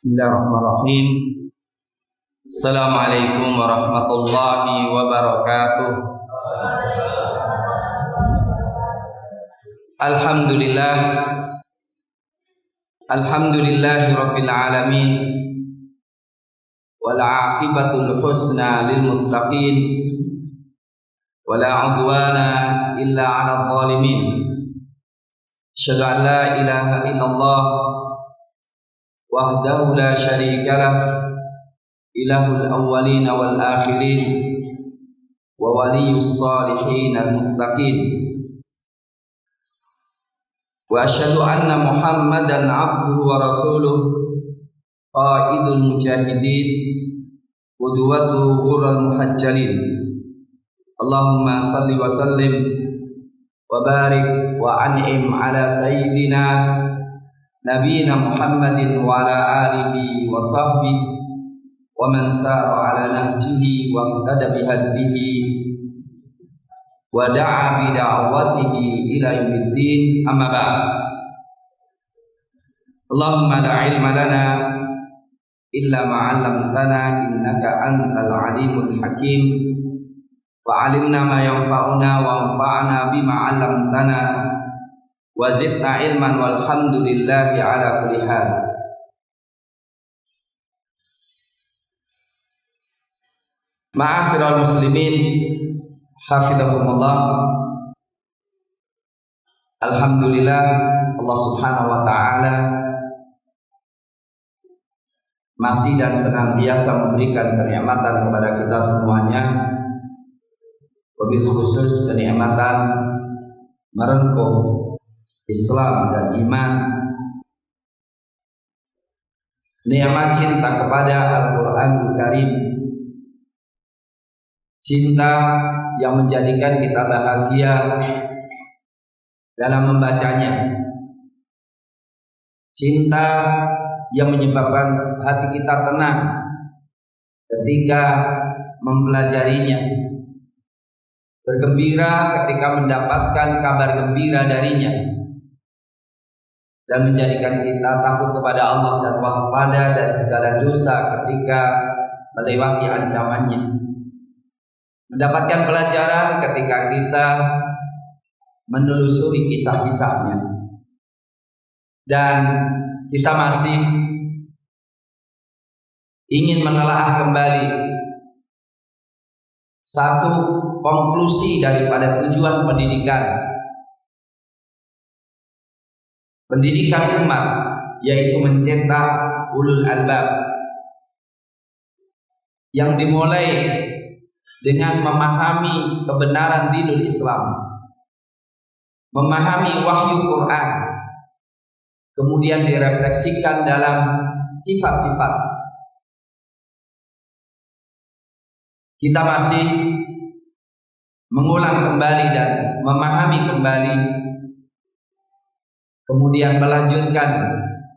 Bismillahirrahmanirrahim. Assalamualaikum warahmatullahi wabarakatuh. Alhamdulillah. Alhamdulillahi rabbil alamin. Wal aqibatul husna lil muttaqin. Wala udwana illa 'alal zalimin. Asyhadu an la ilaha illallah wahdahu la syarika lah, ilahul awwalin wal akhirin wa waliyus salihin al muttaqin. Wa asyhadu anna Muhammadan abduhu wa rasuluh, qaidul mujahidin, qudwatu ghurral muhajjalin. Allahumma salli wa sallim wa barik wa an'im ala sayyidina Nabiyina Muhammadin wa ala alihi wa sahbihi wa man sara ala nahjihi wa ihtada bihadihi wa da'a bi da'watihi ila yaumiddin, amma ba'd. Allahumma la ilma lana illa ma 'allamtana innaka antal alimul hakim, wa 'alimna ma yanfa'una wa anfa'na bima 'allamtana wa zidna ilman walhamdulillahi ala kulli hal. Ma'asyiral muslimin hafizakumullah. Alhamdulillah, Allah Subhanahu wa taala masih dan senantiasa memberikan kenikmatan kepada kita semuanya, wabil khusus kenikmatan merengkuh Islam dan iman, nikmat cinta kepada Al-Qur'anul Karim, cinta yang menjadikan kita bahagia dalam membacanya, cinta yang menyebabkan hati kita tenang ketika mempelajarinya, bergembira ketika mendapatkan kabar gembira darinya, dan menjadikan kita takut kepada Allah dan waspada dari segala dosa ketika melewati ancamannya, mendapatkan pelajaran ketika kita menelusuri kisah-kisahnya, dan kita masih ingin menelaah kembali satu konklusi daripada tujuan pendidikan umat, yaitu mencetak ulul albab, yang dimulai dengan memahami kebenaran dinul Islam, memahami wahyu Quran, kemudian direfleksikan dalam sifat-sifat. Kita masih mengulang kembali dan memahami kembali, kemudian melanjutkan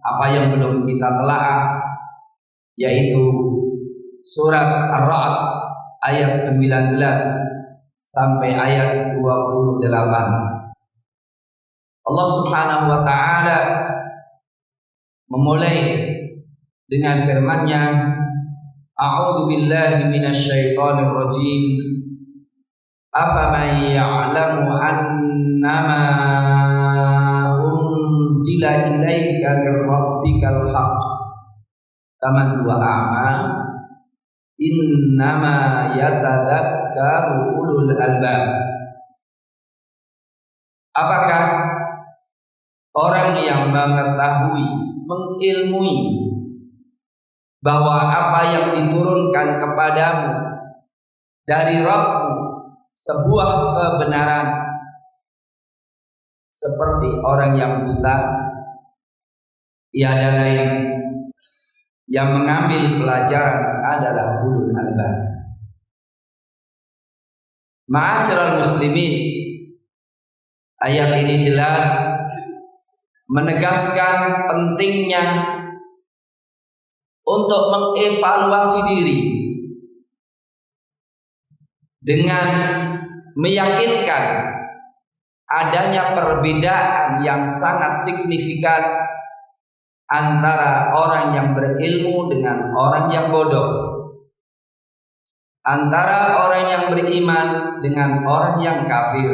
apa yang belum kita telaah, yaitu surat Ar-Ra'd ayat 19 sampai ayat 28. Allah Subhanahu wa taala memulai dengan firman-Nya, A'udzu billahi minasyaitonir rajim. Afaman ya'lamu annama unzila ilaika min rabbikal haqq kaman huwa a'ma innama yatadzakkaru ulul albab. Apakah orang yang mengetahui, mengilmui bahwa apa yang diturunkan kepadamu dari Rabbmu sebuah kebenaran, seperti orang yang buta, tiada lain yang mengambil pelajaran adalah ulul albab. Ma'asyiral muslimin, ayat ini jelas menegaskan pentingnya untuk mengevaluasi diri dengan meyakinkan adanya perbedaan yang sangat signifikan antara orang yang berilmu dengan orang yang bodoh, antara orang yang beriman dengan orang yang kafir,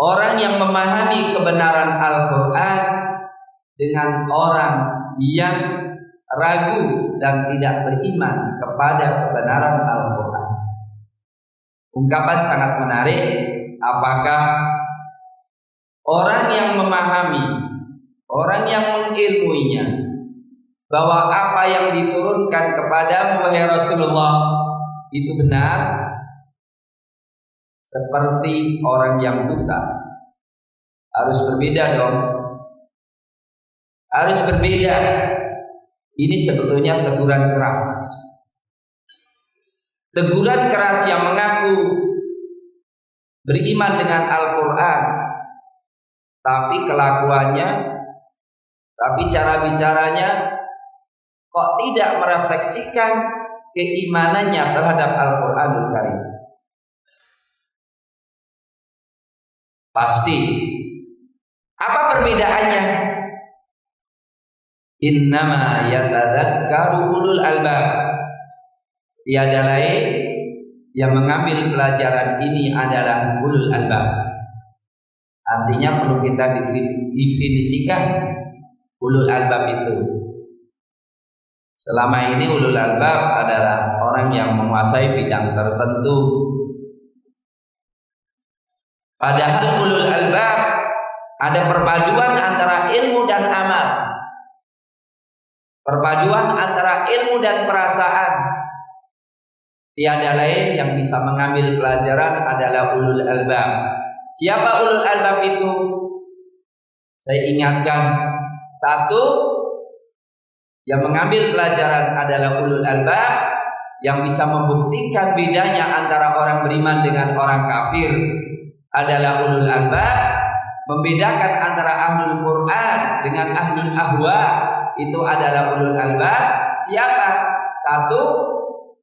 orang yang memahami kebenaran Al-Quran dengan orang yang ragu dan tidak beriman kepada kebenaran Al-Quran. Ungkapan sangat menarik. Apakah orang yang memahami, orang yang mengilmuinya bahwa apa yang diturunkan kepadamu wahai Rasulullah itu benar, seperti orang yang buta? Harus berbeda dong. Harus berbeda. Ini sebetulnya teguran keras. Teguran keras yang mengaku beriman dengan Al-Quran, tapi kelakuannya, tapi cara bicaranya kok tidak merefleksikan keimanannya terhadap Al-Quranul Karim. Pasti. Apa perbedaannya? Innama yatadzakkaru ulul albab. Tiada lain yang mengambil pelajaran ini adalah ulul albab. Artinya perlu kita definisikan ulul albab itu. Selama ini ulul albab adalah orang yang menguasai bidang tertentu. Padahal ulul albab ada perpaduan antara ilmu dan amal, perpaduan antara ilmu dan perasaan. Tiada lain yang bisa mengambil pelajaran adalah ulul albab. Siapa ulul albab itu? Saya ingatkan, satu, yang mengambil pelajaran adalah ulul albab, yang bisa membuktikan bedanya antara orang beriman dengan orang kafir adalah ulul albab. Membedakan antara ahlul Quran dengan ahlul ahwa itu adalah ulul albab. Siapa? Satu,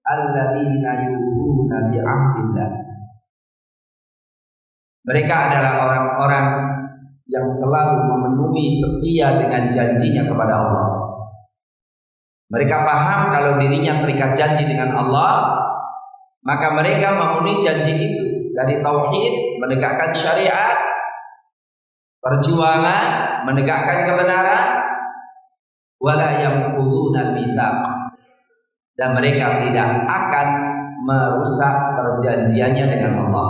alladzina yufuna bi'ahdillah. Mereka adalah orang-orang yang selalu memenuhi setia dengan janjinya kepada Allah. Mereka paham kalau dirinya terikat janji dengan Allah, maka mereka memenuhi janji itu dari tauhid, menegakkan syariat, perjuangan, menegakkan kebenaran, wala yanquduna al-mitsaq, dan mereka tidak akan merusak perjanjiannya dengan Allah.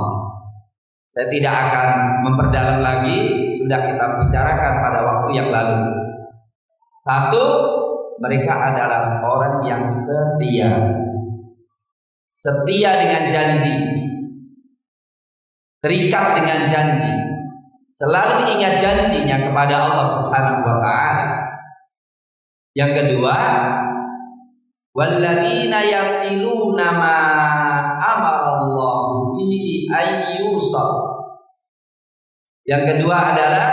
Saya tidak akan memperdalam lagi, sudah kita bicarakan pada waktu yang lalu. Satu, mereka adalah orang yang setia. Setia dengan janji, terikat dengan janji, selalu ingat janjinya kepada Allah Subhanahu wa ta'ala. Yang kedua, walladzina yasiluna ma amarallahu bihi ayyusal. Yang kedua adalah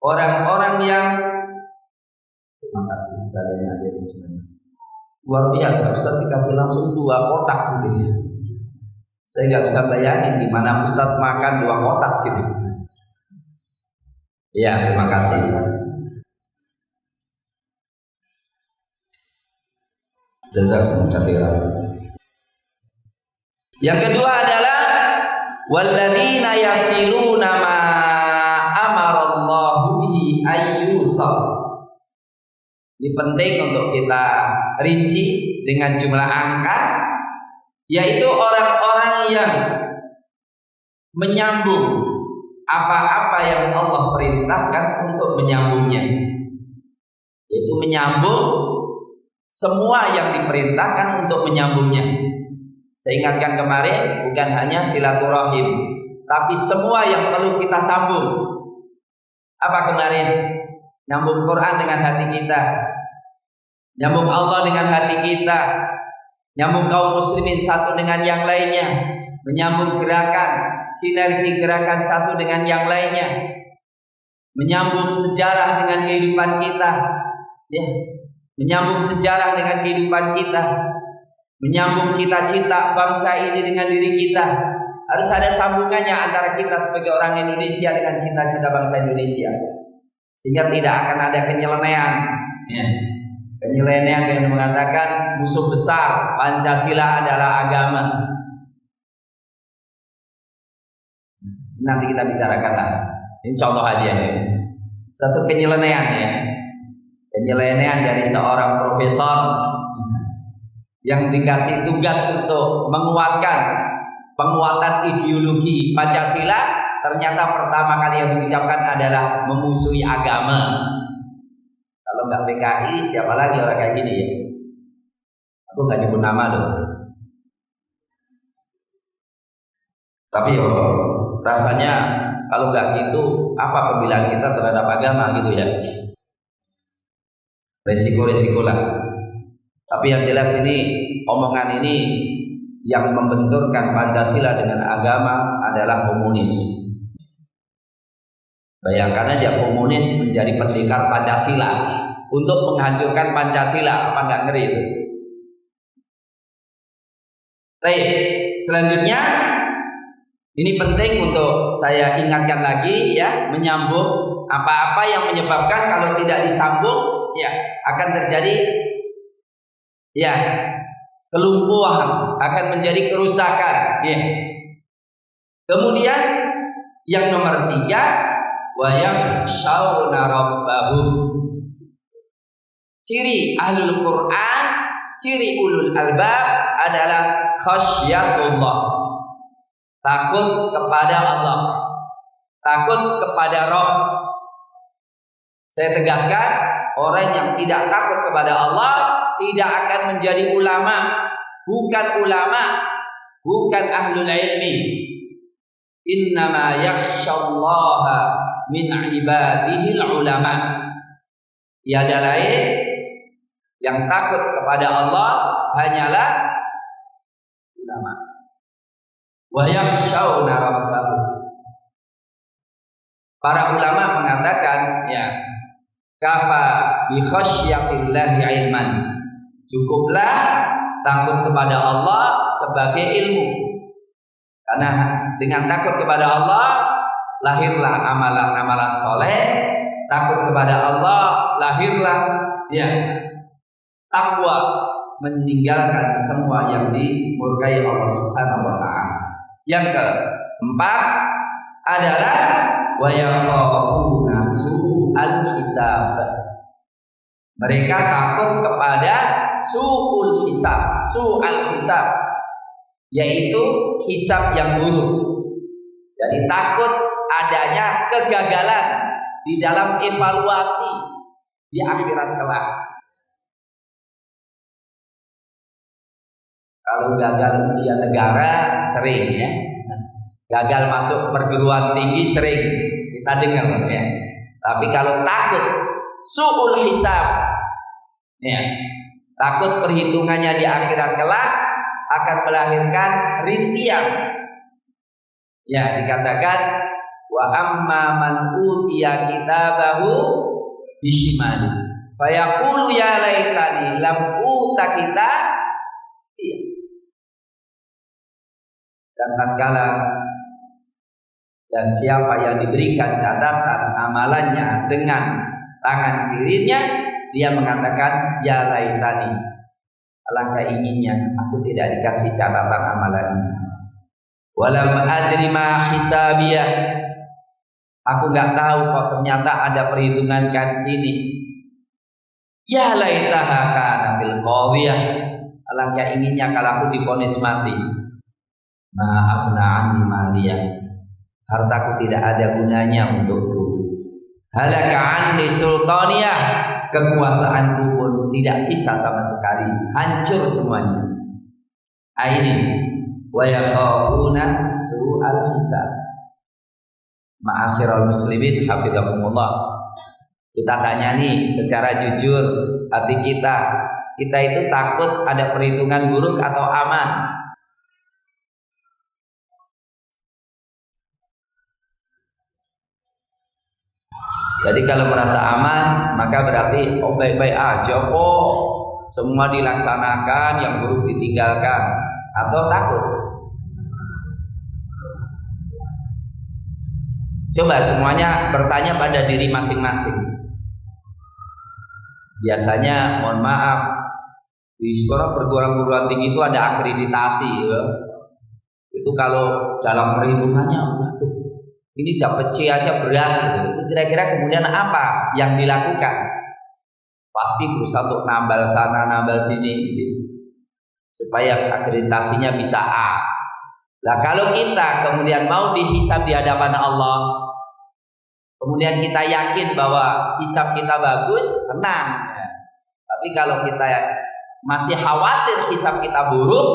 orang-orang yang, terima kasih sekali ada di sini. Luar biasa, Ustaz dikasih langsung 2 kotak gitu ya. Saya nggak bisa bayangin di mana Ustaz makan 2 kotak gitu. Ya, terima kasih. Jazakumullah khairan. Yang kedua adalah walladzina yasiluna ma amarallahu bihi ayyusal. Ini penting untuk kita rinci dengan jumlah angka, yaitu orang-orang yang menyambung apa-apa yang Allah perintahkan untuk menyambungnya, yaitu menyambung semua yang diperintahkan untuk menyambungnya. Saya ingatkan kemarin, bukan hanya silaturahim, tapi semua yang perlu kita sambung. Apa kemarin? Nyambung Quran dengan hati kita, nyambung Allah dengan hati kita, nyambung kaum muslimin satu dengan yang lainnya, menyambung gerakan, sinergi gerakan satu dengan yang lainnya, menyambung sejarah dengan kehidupan kita, ya, menyambung sejarah dengan kehidupan kita, menyambung cita-cita bangsa ini dengan diri kita. Harus ada sambungannya antara kita sebagai orang Indonesia dengan cita-cita bangsa Indonesia. sehingga tidak akan ada penyelewengan. Ya. Penyelewengan yang mengatakan musuh besar Pancasila adalah agama. Nanti kita bicarakanlah. Ini contoh aja ya. Satu penyelewengan ya. Penyelewengan dari seorang profesor yang dikasih tugas untuk penguatan ideologi Pancasila, ternyata pertama kali yang diucapkan adalah memusuhi agama. Kalau nggak PKI, siapa lagi orang kayak gini ya? Aku nggak nyebut nama loh. Tapi rasanya kalau nggak gitu, apa pembelaan kita terhadap agama gitu ya? Resiko-resiko lah. Tapi yang jelas ini, omongan ini yang membenturkan Pancasila dengan agama adalah komunis. Bayangkan aja komunis menjadi pendekar Pancasila untuk menghancurkan Pancasila, apa nggak ngeri itu? Baik, selanjutnya ini penting untuk saya ingatkan lagi ya, menyambung apa-apa yang menyebabkan kalau tidak disambung ya akan terjadi ya kelumpuhan, akan menjadi kerusakan ya. Kemudian yang nomor 3, wa yakhshawna rabbahum. Ciri ahlul Quran, ciri ulul albab adalah khasyatullah, takut kepada Allah, takut kepada Rabb. Saya tegaskan, orang yang tidak takut kepada Allah tidak akan menjadi ulama, bukan ahlul ilmi. Innama yakhshallaha min ibadihil ulama. Tiada lain yang takut kepada Allah hanyalah ulama. Wa yakhshawna rabbahum. Para ulama mengatakan ya, kafa bi khasyatillahi ilman. Cukuplah takut kepada Allah sebagai ilmu. Karena dengan takut kepada Allah lahirlah amalan-amalan soleh, takut kepada Allah lahirlah ya takwa, meninggalkan semua yang dimurkai Allah Subhanahu wa taala. Yang keempat adalah wa yakhafuna su'al hisab. Mereka takut kepada su'ul hisab, yaitu hisab yang buruk. Jadi takut adanya kegagalan di dalam evaluasi di akhirat kelak. Kalau gagal ujian negara sering ya, gagal masuk perguruan tinggi sering kita dengar ya. Tapi kalau takut su'ul hisab ya, takut perhitungannya di akhirat kelak akan melahirkan rintian. Ya, dikatakan wa amma man utiya kitabahu bishimali fa yaqulu ya laitani lam uta kitab. Dan tatkala dan siapa yang diberikan catatan amalannya dengan tangan kirinya, dia mengatakan ya laitani, alangkah inginnya aku tidak dikasih catatan amalan ini. Walam adri ma hisabiyah, aku nggak tahu kok ternyata ada perhitungan kan ini. Ya laitaha kanatil qadhiyah, alangkah inginnya kalau aku divonis mati. Ma'afna anni maliyah, hartaku tidak ada gunanya untukku. Halaka anni sultaniyah, kekuasaanku pun tidak sisa sama sekali, hancur semuanya. Ini wa yakhafuna su'al hisab. Ma'asyiral muslimin hafizakumullah. Kita tanya nih secara jujur, hati kita itu takut ada perhitungan buruk atau aman? Jadi kalau merasa aman, maka berarti baik-baik aja kok, semua dilaksanakan, yang buruk ditinggalkan, atau takut. Coba semuanya bertanya pada diri masing-masing. Biasanya, mohon maaf, di sekolah perguruan tinggi itu ada akreditasi, ya. Itu kalau dalam perhitungannya, ini dapat C aja berat. Itu kira-kira kemudian apa yang dilakukan? Pasti berusaha untuk nambal sana, nambal sini, gitu, supaya akreditasinya bisa A. Nah, kalau kita kemudian mau dihisab di hadapan Allah, kemudian kita yakin bahwa hisab kita bagus, tenang. Tapi kalau kita masih khawatir hisab kita buruk,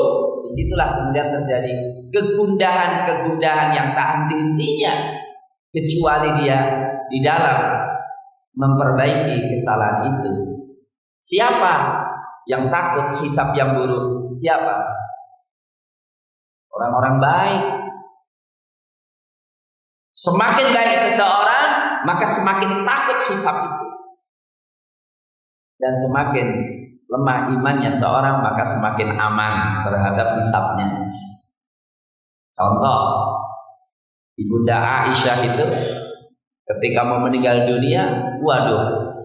disitulah kemudian terjadi kegundahan yang tak henti-hentinya, kecuali dia di dalam memperbaiki kesalahan itu. Siapa yang takut hisab yang buruk? Siapa? Orang-orang baik. Semakin baik seseorang, maka semakin takut hisab itu. Dan semakin lemah imannya seorang, maka semakin aman terhadap hisabnya. Contoh, Ibunda Aisyah itu ketika mau meninggal dunia, waduh,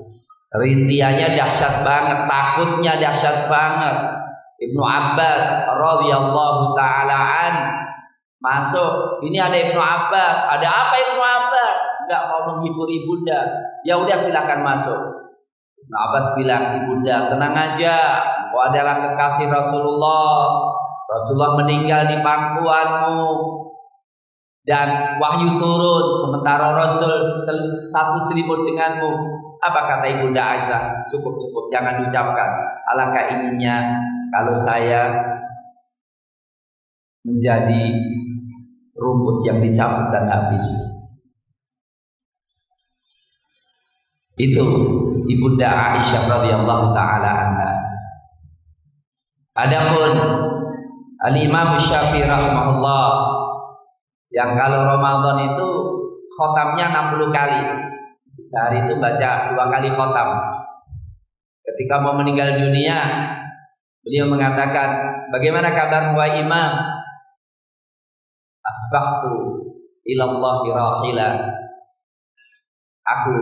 rintiannya dahsyat banget, takutnya dahsyat banget. Ibnu Abbas radhiyallahu taala an masuk. Ini ada Ibnu Abbas. Ada apa Ibnu Abbas? Enggak mau menghibur ibunda. Ya udah silakan masuk. Ibnu Abbas bilang, ibunda tenang aja. Kau adalah kekasih Rasulullah. Rasulullah meninggal di pangkuanmu dan wahyu turun sementara Rasul satu selimut denganmu. Apa kata ibunda Aisyah? Cukup, jangan diucapkan. Alangkah inginnya kalau saya menjadi rumput yang dicabut dan habis. Itu ibunda Aisyah radhiyallahu taala anha. Adapun Al-Imam Syafi'i rahimahullah, yang kalau Ramadan itu khotamnya 60 kali. Sehari itu baca 2 kali khotam. Ketika mau meninggal dunia, beliau mengatakan, bagaimana kabar wa imam? Asbahtu ilallahi rahila. Aku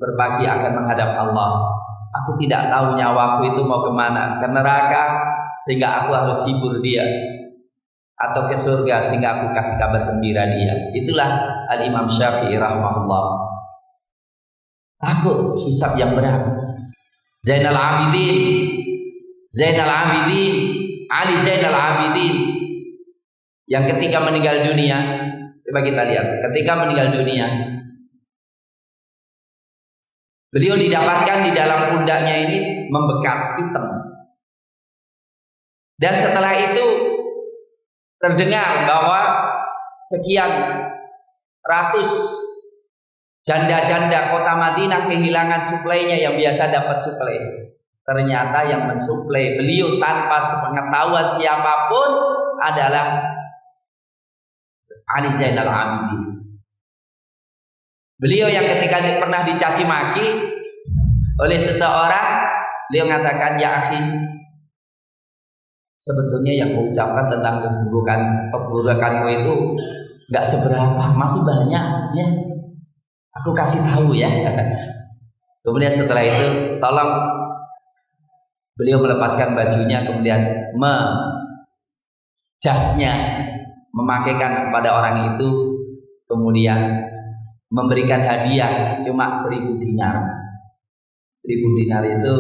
berbagi akan menghadap Allah. Aku tidak tahu nyawaku itu mau kemana, ke neraka sehingga aku harus hibur dia, atau ke surga sehingga aku kasih kabar gembira dia. Itulah Al-Imam Syafi'i rahimahullah. Takut hisab yang berat. Zainal Abidin Ali Zainal Abidin yang ketika meninggal dunia, coba kita lihat, ketika meninggal dunia, beliau didapatkan di dalam pundaknya ini membekas hitam. Dan setelah itu terdengar bahwa sekian ratus janda-janda kota Madinah kehilangan suplainya yang biasa dapat suplai. Ternyata yang mensuplai beliau tanpa sepengetahuan siapapun adalah Ali Zainal Abidin. Beliau yang ketika pernah dicaci maki oleh seseorang, beliau mengatakan, ya akhi, sebetulnya yang kau ucapkan tentang keburukanmu itu gak seberapa, masih banyak ya. Aku kasih tahu ya. Kemudian setelah itu tolong beliau melepaskan bajunya, kemudian jasnya memakaikan kepada orang itu, kemudian memberikan hadiah cuma 1.000 dinar. 1.000 dinar itu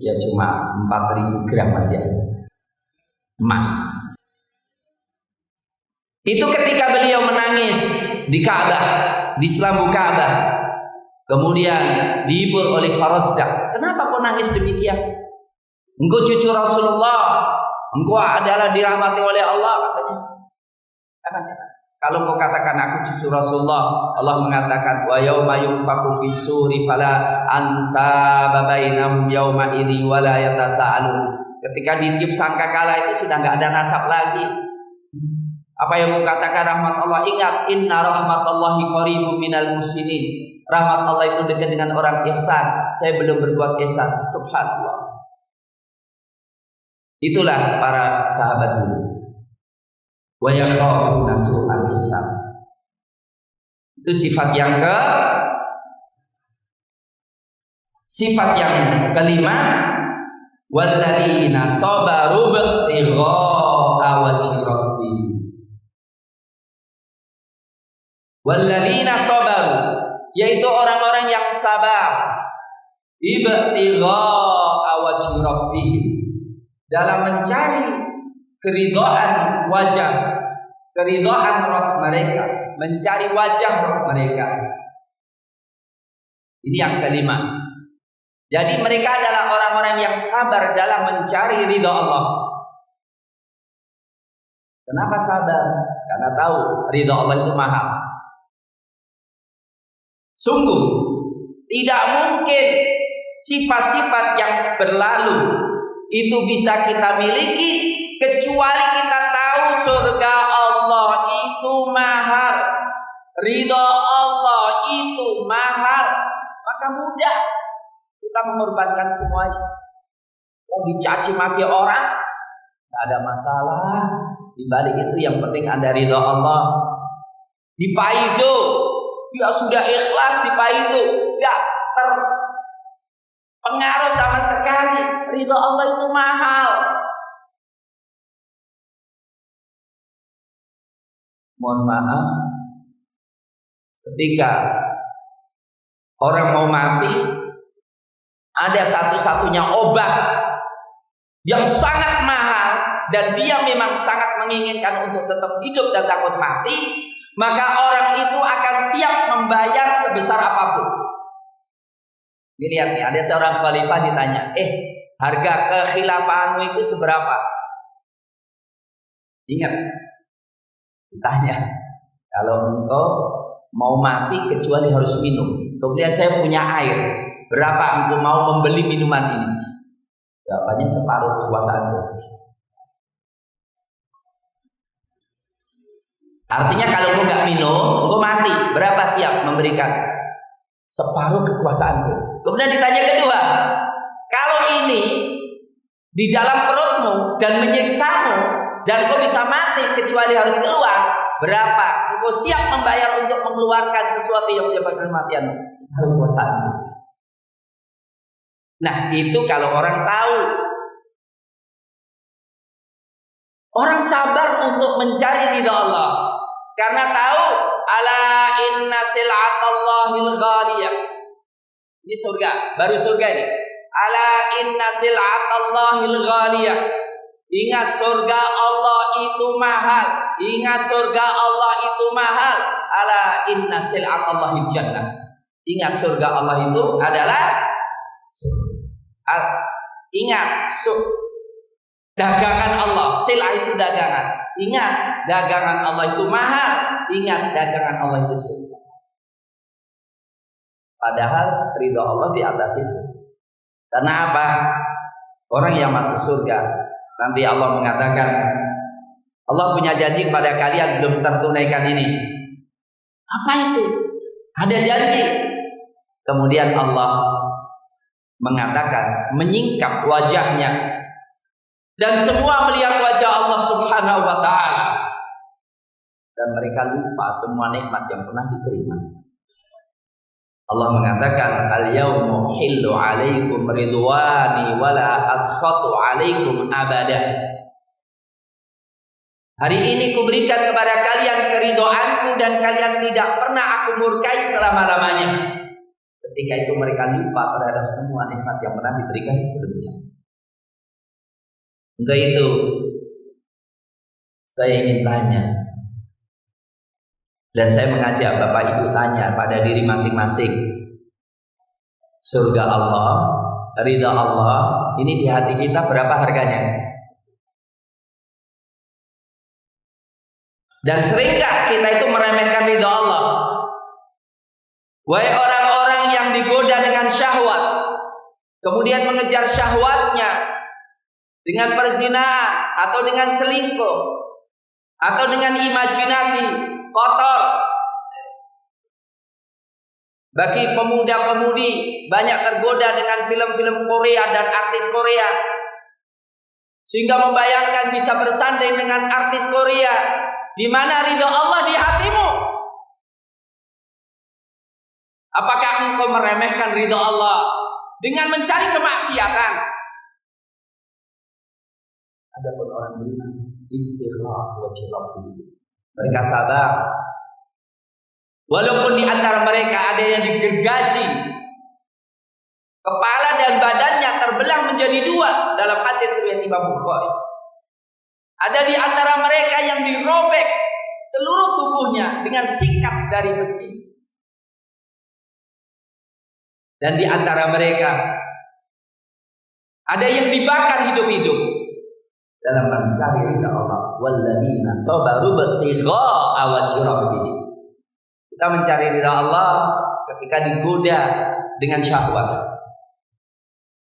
ya cuma 4.000 gram aja emas. Itu ketika beliau menangis di Ka'bah, di selambu Ka'bah, kemudian dihibur oleh Farazdak. Kenapa kau nangis demikian? Engkau cucu Rasulullah, engkau adalah dirahmati oleh Allah, katanya. Kalau engkau katakan aku cucu Rasulullah, Allah mengatakan wa yauma yunfakhu fis suri fala ansaba bainahum yauma idzi wala yatasaalun. Ketika ditiup sangkakala itu sudah enggak ada nasab lagi. Apa yang engkau katakan rahmat Allah, ingat, inna rahmatallahi qaribun minal muhsinin. Rahmat Allah itu dekat dengan orang ihsan. Saya belum berbuat ihsan. Subhanallah. Itulah para sahabat dulu. Wa yakhafuna su'al hisab. Itu sifat yang kelima, walladzina sabaru bigha'a wajhi rabbihim. Walladzina sabaru, yaitu orang-orang yang sabar, ibtigha'a wajhi rabbihim, dalam mencari keridhaan wajah, keridhaan Rabb mereka, mencari wajah Rabb mereka. Ini yang kelima. Jadi mereka adalah orang-orang yang sabar dalam mencari ridha Allah. Kenapa sabar? Karena tahu ridha Allah itu mahal. Sungguh tidak mungkin sifat-sifat yang berlalu itu bisa kita miliki kecuali kita tahu surga Allah itu mahal, ridha Allah itu mahal. Maka mudah kita mengorbankan semuanya. Mau dicaci maki orang, tidak ada masalah. Di balik itu yang penting ada ridha Allah. Di paido, dia sudah ikhlas di paido, tidak terpengaruh sama sekali. Ridha Allah itu mahal. Mohon maaf, ketika orang mau mati, ada satu-satunya obat yang sangat mahal dan dia memang sangat menginginkan untuk tetap hidup dan takut mati, maka orang itu akan siap membayar sebesar apapun. Ini lihat nih, ada seorang khalifah ditanya, harga kekhilafahanmu itu seberapa? Ingat, ditanya, kalau engkau mau mati kecuali harus minum, kemudian saya punya air, berapa engkau mau membeli minuman ini? Jawabannya separuh kekuasaanku. Artinya kalau engkau nggak minum, engkau mati, berapa siap memberikan? Separuh kekuasaanku. Kemudian ditanya kedua, kalau ini di dalam perutmu dan menyiksamu dan engkau bisa mati kecuali harus keluar, berapa engkau siap membayar untuk mengeluarkan sesuatu yang menyebabkan kematian? Separuh kekuasaanmu. Nah, itu kalau orang tahu. Orang sabar untuk mencari ridha Allah karena tahu ala inna sil'atallahil ghaliyah. Ini surga, baru surga ini. Ala inna sil'atallahil ghaliyah. Ingat surga Allah itu mahal. Ingat surga Allah itu mahal. Ala inna sil'atallahil jannah. Ingat surga Allah itu adalah ingat dagangan Allah. Silah itu dagangan. Ingat dagangan Allah itu mahal. Ingat dagangan Allah itu surga. Padahal ridha Allah di atas itu. Karena apa? Orang yang masuk surga, nanti Allah mengatakan, Allah punya janji kepada kalian belum tertunaikan ini. Apa itu? Ada janji. Kemudian Allah mengatakan, menyingkap wajahnya, dan semua melihat wajah Allah Subhanahu wa ta'ala, dan mereka lupa semua nikmat yang pernah diterima. Allah mengatakan, al-yawma uhillu alaikum ridwani wala askhatu alaikum abada. Hari ini kuberikan kepada kalian keridhaanku dan kalian tidak pernah aku murkai selama-lamanya. Ketika itu mereka lupa terhadap semua nikmat yang pernah diberikan sebelumnya. Untuk itu saya ingin tanya, dan saya mengajak Bapak Ibu tanya pada diri masing-masing, surga Allah, ridha Allah, ini di hati kita berapa harganya? Dan seringkah kita itu meremehkan ridha Allah? Wahai orang-orang yang digoda dengan syahwat, kemudian mengejar syahwatnya dengan perzinahan atau dengan selingkuh atau dengan imajinasi kotor. Bagi pemuda-pemudi banyak tergoda dengan film-film Korea dan artis Korea, sehingga membayangkan bisa bersanding dengan artis Korea. Di mana ridha Allah di hatimu? Apakah engkau meremehkan ridha Allah dengan mencari kemaksiatan? Adapun orang beriman, ibtigha wajhi rabbih, mereka sabar. Walaupun di antara mereka ada yang digergaji, kepala dan badannya terbelah menjadi dua dalam hadis riwayat Imam Bukhari. Ada di antara mereka yang dirobek seluruh tubuhnya dengan sikat dari besi. Dan di antara mereka ada yang dibakar hidup-hidup dalam mencari ridha Allah. Walladzina sabaru ibtigha'a wajhi rabbih. Kita mencari ridha Allah ketika digoda dengan syahwat.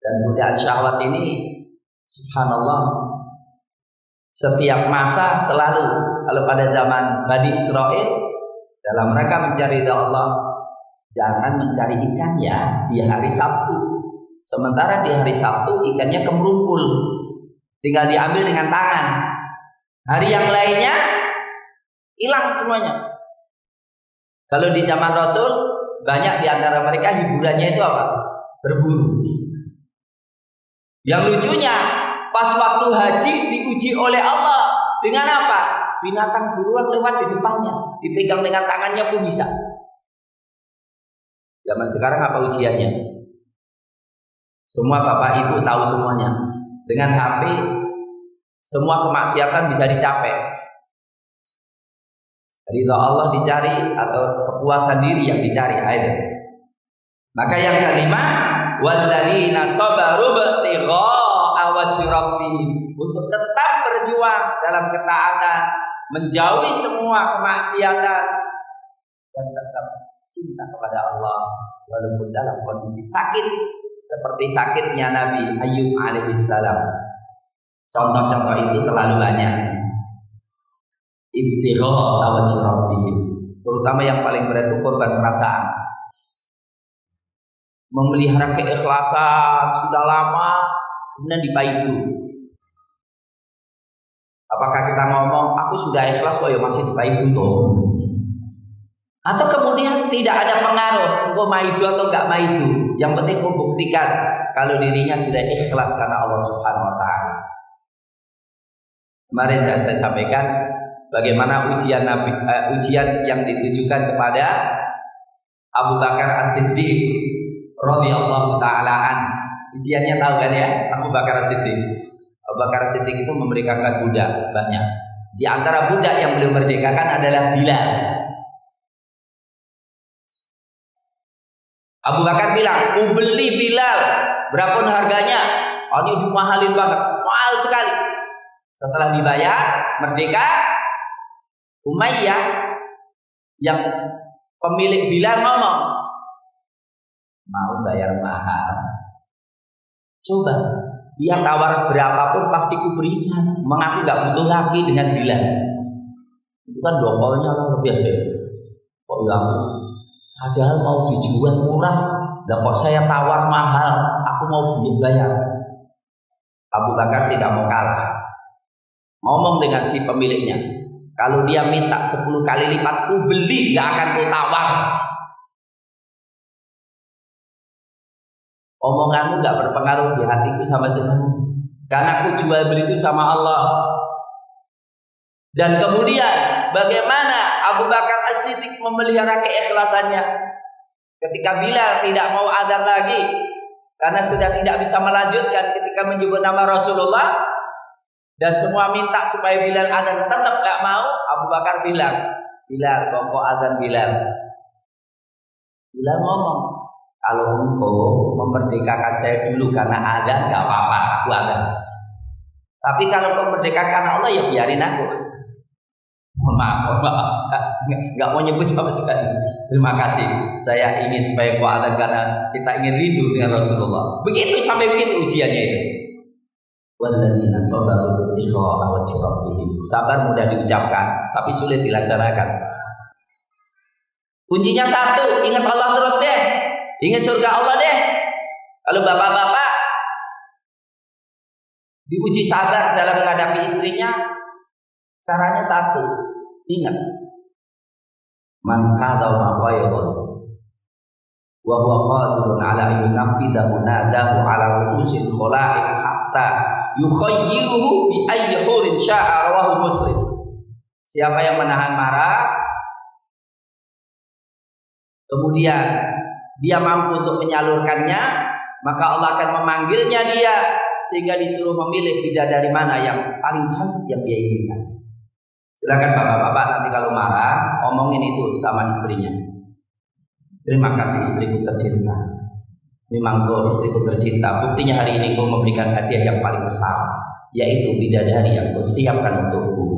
Dan godaan syahwat ini subhanallah setiap masa selalu. Kalau pada zaman Bani Israel dalam mereka mencari ridha Allah, jangan mencari ikannya di hari Sabtu. Sementara di hari Sabtu ikannya kemerumpul, tinggal diambil dengan tangan. Hari yang lainnya hilang semuanya. Kalau di zaman Rasul, banyak di antara mereka hiburannya itu apa? Berburu. Yang lucunya, pas waktu haji diuji oleh Allah dengan apa? Binatang buruan lewat di depannya, dipegang dengan tangannya pun bisa. Zaman sekarang apa ujiannya? Semua bapak ibu tahu semuanya. Dengan HP, semua kemaksiatan bisa dicapai. Ridha Allah dicari atau kepuasan diri yang dicari. Ayo. Maka yang kelima, walladzina sabaru ibtigha'a wajhi rabbihim, untuk tetap berjuang dalam ketaatan, menjauhi semua kemaksiatan dan tetap cinta kepada Allah walaupun dalam kondisi sakit seperti sakitnya Nabi Ayyub alaihissalam. Contoh-contoh itu terlalu banyak. Ibtigha'a wajhi rabbihim, terutama yang paling berat itu korban perasaan, memelihara keikhlasan sudah lama kemudian dipaidu. Apakah kita ngomong aku sudah ikhlas kok ya masih dipaidu toh? Atau kemudian tidak ada pengaruh engkau maidu atau enggak maidu, yang penting kau buktikan kalau dirinya sudah ikhlas karena Allah Subhanahu wa taala. Kemarin saya sampaikan bagaimana ujian Nabi, ujian yang ditujukan kepada Abu Bakar As-Siddiq radhiyallahu taala an. Ujiannya tahu kan ya, Abu Bakar As-Siddiq. Abu Bakar As-Siddiq itu memerdekakan budak banyak. Di antara budak yang beliau merdekakan adalah Bilal. Abu Bakar bilang, "Ku beli Bilal, berapapun harganya." Oh, ini dimahalin banget, mahal sekali. Setelah dibayar, merdeka, Umayyah yang pemilik Bilal ngomong, "Mau bayar mahal? Coba, dia tawar berapapun pasti ku berikan. Mengaku gak butuh lagi dengan Bilal." Itu kan dongkolnya luar biasa. Kok bilang, padahal mau dijual murah, lah kok saya tawar mahal, aku mau bayar. Abu Bakar tidak mau kalah. Ngomong dengan si pemiliknya, kalau dia minta 10 kali lipat, ku beli, gak akan ku tawar. Omonganmu gak berpengaruh di hatiku sama sekali, karena aku jual beli itu sama Allah. Dan kemudian bagaimana Abu Bakar As-Siddiq memelihara keikhlasannya ketika Bilal tidak mau adzan lagi karena sudah tidak bisa melanjutkan ketika menyebut nama Rasulullah, dan semua minta supaya Bilal adzan, tetap gak mau. Abu Bakar bilang, "Bilal, pokok adzan Bilal." Bilal ngomong, "Kalau engkau memerdekakan saya dulu karena adzan, gak apa-apa, aku adzan. Tapi kalau kau merdekakan Allah, ya biarin aku." Maaf, nggak mau nyebut sama sekali. Terima kasih. Saya ingin supaya kau adzan karena kita ingin rindu dengan Rasulullah. Begitu sampai begitu ujiannya itu. Walladzina sabaru ibtigha'a wajhi rabbihim. Sabar mudah diucapkan, tapi sulit dilaksanakan. Kuncinya satu, ingat Allah terus deh. Ingat surga Allah deh. Kalau bapak-bapak diuji sabar dalam menghadapi istrinya, caranya satu, ingat, man qadha ma ghayra, wa huwa qadirun ala yunaffidha munadahu ala ru'usil khalaiq hatta yukhayyiruhu bi ayyi hurin sya'a rawahu Muslim. Siapa yang menahan marah kemudian dia mampu untuk menyalurkannya, maka Allah akan memanggilnya dia sehingga disuruh memilih bidadari mana yang paling cantik yang dia inginkan. Silakan bapak-bapak nanti kalau marah omongin itu sama istrinya. Terima kasih istriku tercinta. Memang kau istriku tercinta. Buktinya hari ini kau memberikan hadiah yang paling besar, yaitu bidadari yang kau siapkan untukku.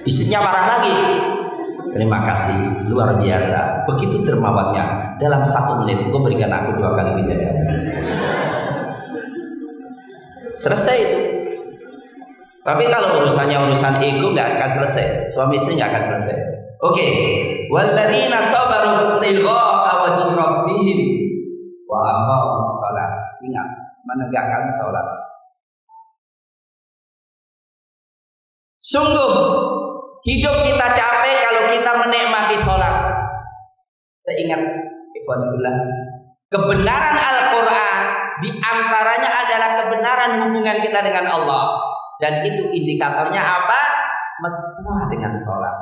Istrinya marah lagi. Terima kasih, luar biasa. Begitu dermawannya. Dalam 1 menit kau berikan aku 2 kali bidadari. Selesai itu. Tapi kalau urusannya urusan ego nggak akan selesai. Suami istri nggak akan selesai. Oke. Walladzina sabaru ibtigha'a wajhi rabbihim wa aqamus shalah. Ingat, menegakkan salat. Sungguh hidup kita capek kalau kita menikmati salat. Saya ingat kebenaran Al-Quran diantaranya adalah kebenaran hubungan kita dengan Allah. Dan itu indikatornya apa? Mesra dengan sholat.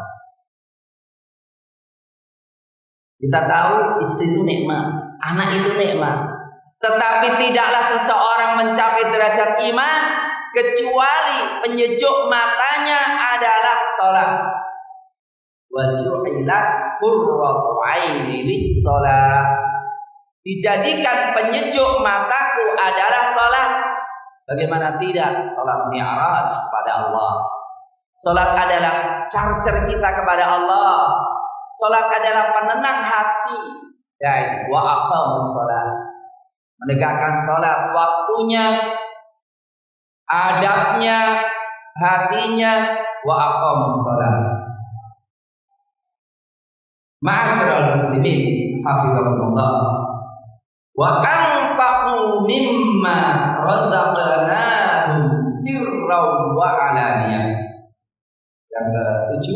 Kita tahu istri itu nikmat, anak itu nikmat. Tetapi tidaklah seseorang mencapai derajat iman kecuali penyejuk matanya adalah sholat. Wa ju'ilat qurratu 'aini lis-shalah. Dijadikan penyejuk mataku adalah sholat. Bagaimana tidak? Sholat mi'raj kepada Allah. Sholat adalah charger kita kepada Allah. Sholat adalah penenang hati. Dan wa aqamus sholat, menegakkan sholat waktunya, adabnya, hatinya. Wa aqamus sholat. Ma'asyiral muslimin hafizakumullah. Wa anfaqu mimma razaqnahum sirran wa alaniyah. Yang ke-7,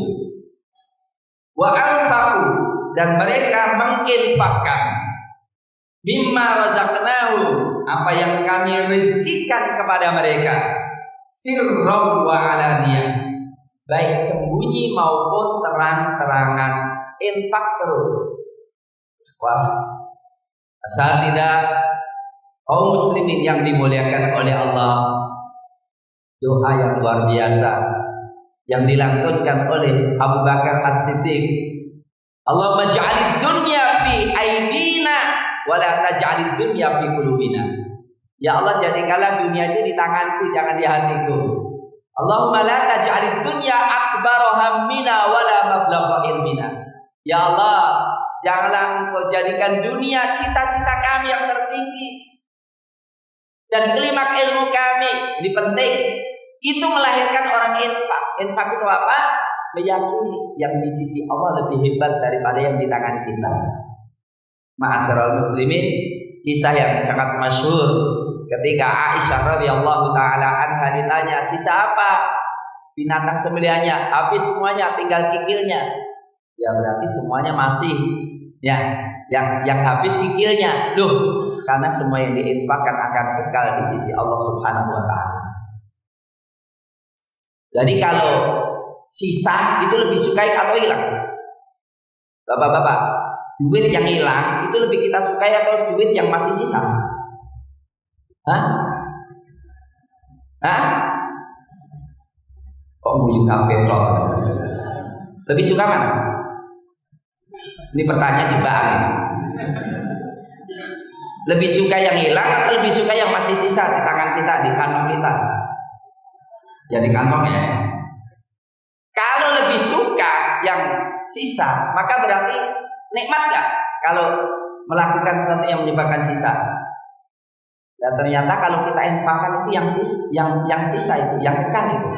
wa anfaqu, dan mereka menginfakkan mimma razaqnahum, apa yang kami rizkikan kepada mereka, sirran wa alaniyah, baik sembunyi maupun terang-terangan. Infak terus. Wah, asal tidak kaum muslimin yang dimuliakan oleh Allah, doa yang luar biasa yang dilantunkan oleh Abu Bakar As-Siddiq. Allahumma ja'alid dunya fi aidina wa la taj'alid dunya fi qulubina. Ya Allah, jadikanlah dunia itu di tanganku, jangan di hatiku. Allahumma la taj'alid dunya akbar hammina wa la mablagha ilmina. Ya Allah, janganlah Engkau jadikan dunia cita-cita kami yang tertinggi dan klimak ilmu kami. Ini penting. Itu melahirkan orang infak. Infak itu apa? Meyakini yang di sisi Allah lebih hebat daripada yang di tangan kita. Ma'asyiral muslimin, kisah yang sangat masyhur ketika Aisyah radhiyallahu taala anha ditanya, sisa apa binatang sembelihannya? Habis semuanya, tinggal kikilnya. Ya berarti semuanya masih, ya, yang habis kikilnya. Loh, karena semua yang diinfakkan akan kekal di sisi Allah Subhanahu wa taala. Jadi kalau sisa itu lebih sukai atau hilang? Bapak-bapak, duit yang hilang itu lebih kita sukai atau duit yang masih sisa? Hah? Kok bunyi kafe loh? Lebih suka mana? Ini pertanyaan jebakan. Lebih suka yang hilang atau lebih suka yang masih sisa di tangan kita, di kantong kita? Ya di kantong ya. Kalau lebih suka yang sisa, maka berarti nikmat gak kalau melakukan sesuatu yang menyebabkan sisa? Ya ternyata kalau kita infakkan itu yang sisa itu, yang kekal itu.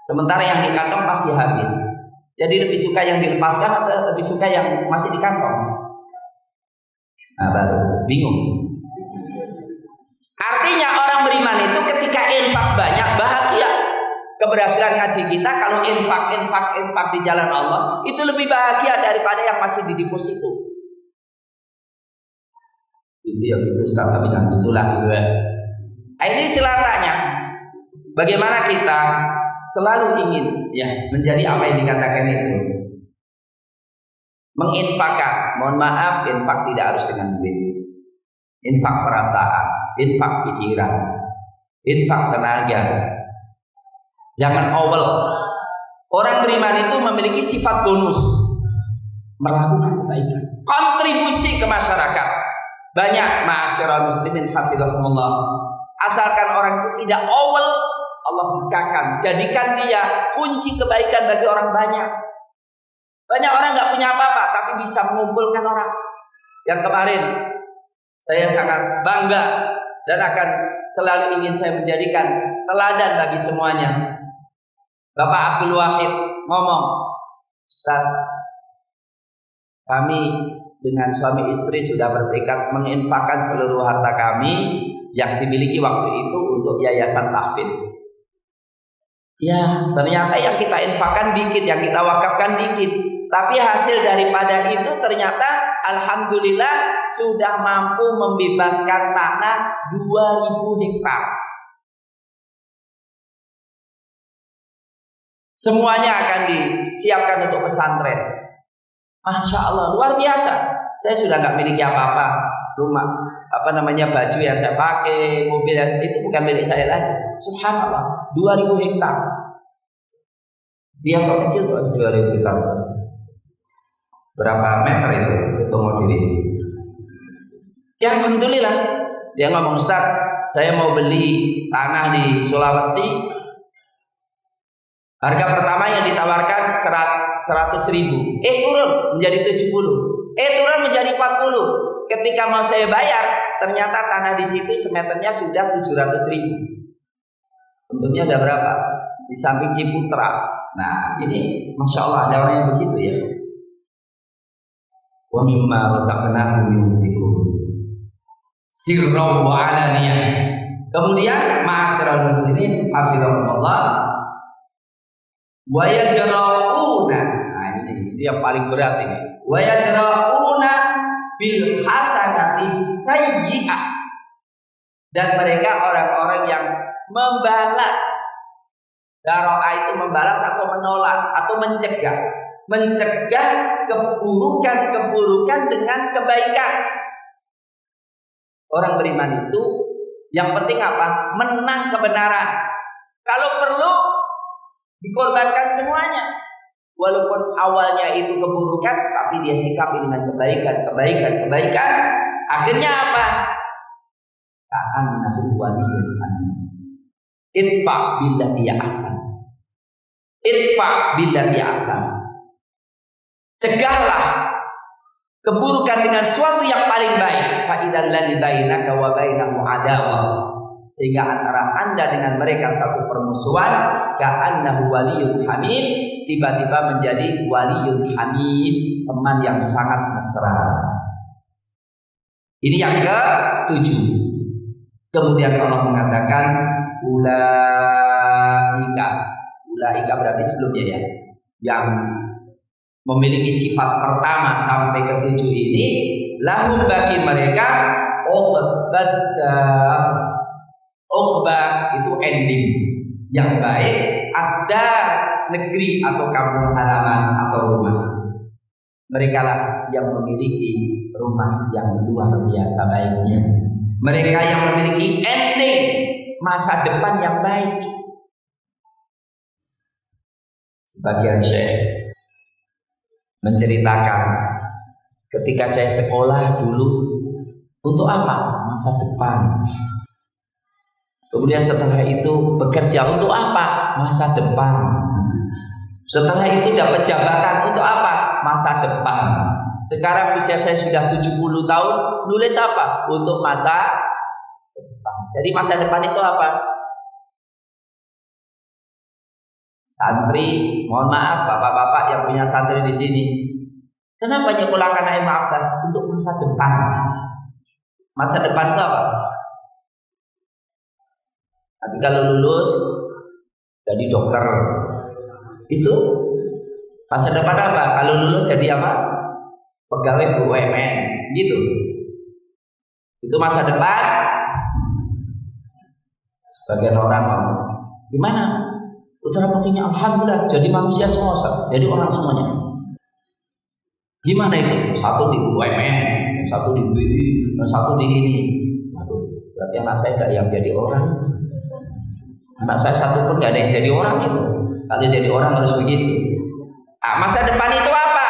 Sementara yang di kantong pasti habis. Jadi lebih suka yang dilepaskan atau lebih suka yang masih di kantong? Nah baru bingung. Artinya orang beriman itu ketika infak banyak bahagia. keberhasilan ngaji kita kalau infak di jalan Allah itu lebih bahagia daripada yang masih di deposito. Itu yang itu Ustaz, tapi kan itulah gitu ya. Ini istilah tanya, bagaimana kita selalu ingin ya menjadi apa yang dikatakan itu, menginfakkan. Mohon maaf, infak tidak harus dengan duit. Infak perasaan, infak pikiran, infak tenaga. Jangan awal. Orang beriman itu memiliki sifat bonus, melakukan kebaikan, kontribusi ke masyarakat. Banyak ma'asyiral muslimin hafizakumullah. Asalkan orang itu tidak awal, Allah bukakan, jadikan dia kunci kebaikan bagi orang banyak. Banyak orang nggak punya apa-apa, tapi bisa mengumpulkan orang. Yang kemarin saya sangat bangga dan akan selalu ingin saya menjadikan teladan bagi semuanya. Bapak Abdul Wahid ngomong, Ustaz, kami dengan suami istri sudah bertekad menginfakkan seluruh harta kami yang dimiliki waktu itu untuk yayasan tahfidz. Ya, ternyata yang kita infakkan dikit, yang kita wakafkan dikit. Tapi hasil daripada itu ternyata alhamdulillah sudah mampu membebaskan tanah 2000 hektar. Semuanya akan disiapkan untuk pesantren. Masya Allah, luar biasa. Saya sudah nggak miliki apa-apa. Rumah, baju yang saya pakai, mobil yang itu bukan milik saya lagi. Subhanallah, 2000 hektar. Dia kok kecil kok 2000 hektar. Berapa meter itu mobil ini? Ya alhamdulillah. Dia ngomong, Ustaz, saya mau beli tanah di Sulawesi. Harga pertama yang ditawarkan 100.000. Turun menjadi 70. Turun menjadi 40. Ketika mau saya bayar, ternyata tanah di situ semeternya sudah 700.000. Tentunya ada berapa? Di samping Ciputra. Nah, ini Masya Allah ada orang yang begitu ya. Wa mimma razaqnahum yunfiqun sirran wa alaniyah. Kemudian ma'asyiral muslimin hafizakumullah wa yadra'una. Nah, ini yang paling berat ini. Wa yadra'una bil hasanati sayyi'ah. Dan mereka orang-orang yang membalas. Daro'a itu membalas atau menolak atau mencegah keburukan dengan kebaikan. Orang beriman itu yang penting apa? Menang kebenaran. Kalau perlu dikorbankan semuanya. Walaupun awalnya itu keburukan, tapi dia sikapi dengan kebaikan. Akhirnya apa? Ka'annahu waliyyun hamid. Idfa' billati ahsan. Idfa' billati ahsan. Cegahlah keburukan dengan suatu yang paling baik. Fa idzal ladzi bainaka wa bainahu adawah. Sehingga antara Anda dengan mereka satu permusuhan, ka'annahu waliyyun hamid, tiba-tiba menjadi waliyyun hamid, teman yang sangat mesra. Ini yang ke-7. Kemudian Allah mengatakan ulaika berarti sebelumnya ya, yang memiliki sifat pertama sampai ke-7 ini, lahum bagi mereka uqbah itu ending yang baik, ada negeri atau kampung halaman atau rumah. Mereka lah yang memiliki rumah yang luar biasa baiknya. Mereka yang memiliki ending masa depan yang baik. Sebagian syekh menceritakan, ketika saya sekolah dulu, untuk apa? Masa depan. Kemudian setelah itu bekerja, untuk apa? Masa depan. Setelah itu dapat jabatan, untuk apa? Masa depan. Sekarang usia saya sudah 70 tahun, nulis apa? Untuk masa depan. Jadi masa depan itu apa? Santri, mohon maaf bapak-bapak yang punya santri di sini. Kenapa nyekolahkan air maafdas? Untuk masa depan. Masa depan itu apa? Nanti kalau lulus jadi dokter. Itu masa depan apa? Kalau lulus jadi apa? Pegawai BUMN gitu. Itu masa depan. Sebagian orang gimana? Putra putrinya alhamdulillah jadi manusia semua, jadi orang semuanya. Gimana itu? Satu di BUMN, yang satu di BI, yang satu di ini. Waduh, berarti anak saya nggak yang jadi orang. Anak saya satu pun nggak ada yang jadi orang itu. Kalau jadi orang harus begitu. Masa depan itu apa?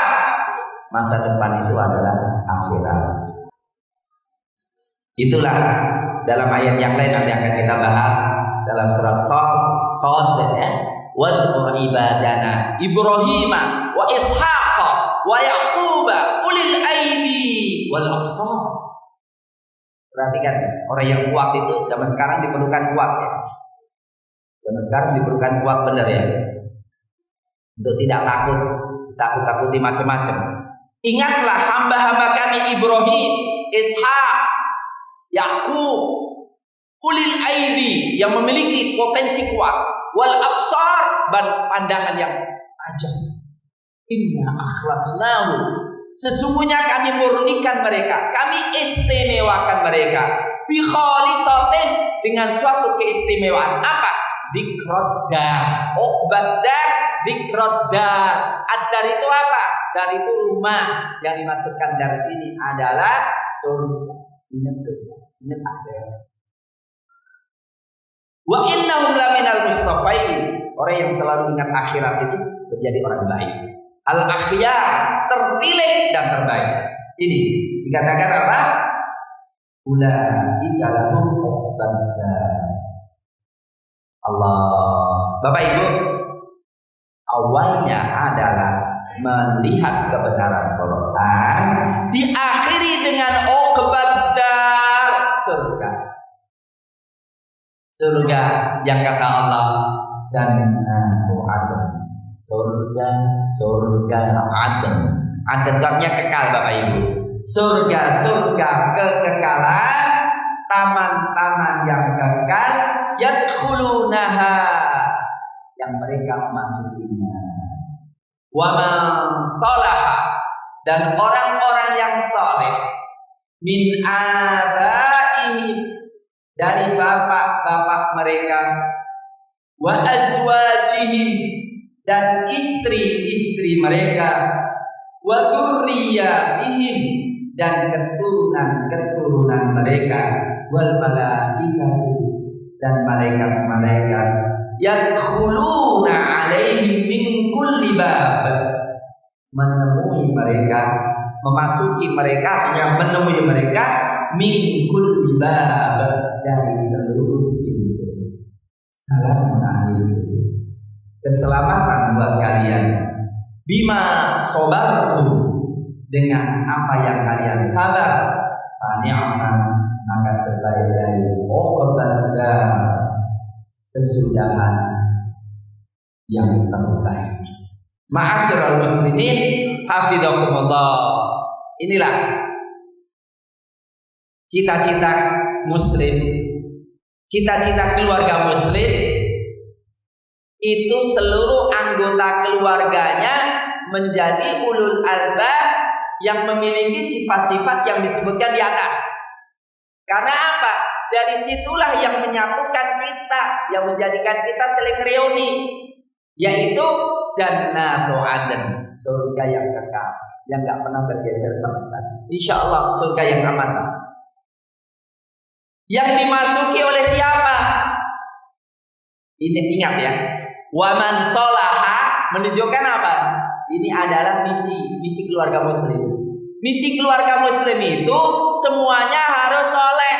Masa depan itu adalah akhirat. Itulah dalam ayat yang lain nanti akan kita bahas dalam surat Shad ya. Wadhkur ibadana Ibrahima wa Ishaqa wa Yaquba ulil aidi wal absar. Perhatikan orang yang kuat itu zaman sekarang diperlukan kuat ya. Zaman sekarang diperlukan kuat benar ya. Untuk tidak takut-takuti macam-macam. Ingatlah hamba-hamba kami Ibrahim, Ishaq, Yakub, ulil aidi yang memiliki potensi kuat, wal absar dan pandangan yang tajam. Inna akhlasnahu, sesungguhnya kami murnikan mereka, kami istimewakan mereka bi khalisatin, dengan suatu keistimewaan. Apa? Dikrodar, obatdar, dikrodar. Ad-dar itu apa? Dar itu rumah, yang dimaksudkan dari sini adalah surga. Ingat surga, ingat akhirat. Wa innahum laminal mustafain, orang yang selalu ingat akhirat itu menjadi orang baik. Al-akhyar, terpilih dan terbaik. Ini dikatakan apa? Ulaika lahum uqbadar. Allah, Bapak Ibu, awalnya adalah melihat kebenaran Quran, diakhiri dengan uqbadar, surga. Surga yang kata Allah Jannatu Adn, surga Adn. Adn artinya kekal Bapak Ibu. Surga kekekalan, taman-taman yang kekal, yadkhulunaha, yang mereka memasukinya. Wa man salaha, dan orang-orang yang saleh, min abaihim, dari bapak-bapak mereka, wa azwajihim, dan istri-istri mereka, wa dzurriyyatihim, dan keturunan-keturunan mereka, wal malaikatu, dan malaikat-malaikat, yadkhuluna alaihim min kulli bab, menemui mereka, memasuki mereka, yang menemui mereka min kulli bab, dari seluruh pintu. Assalamualaikum, keselamatan buat kalian. Bima sabartum, dengan apa yang kalian sabar. Fani'ma, maka sebaik-baik uqbadar, kesudahan yang terbaik. Ma'asyiral muslimin, hafizakumullah. Inilah cita-cita muslim, cita-cita keluarga muslim itu seluruh anggota keluarganya menjadi ulul albab yang memiliki sifat-sifat yang disebutkan di atas. Karena apa? Dari situlah yang menyatukan kita, yang menjadikan kita saling reuni, yaitu Jannatu Adn, surga yang kekal, yang gak pernah bergeser sama sekali. Insya Allah surga yang aman. Yang dimasuki oleh siapa? Ini ingat ya. Waman sholaha menunjukkan apa? Ini adalah misi keluarga muslim. Misi keluarga muslim itu semuanya harus soleh,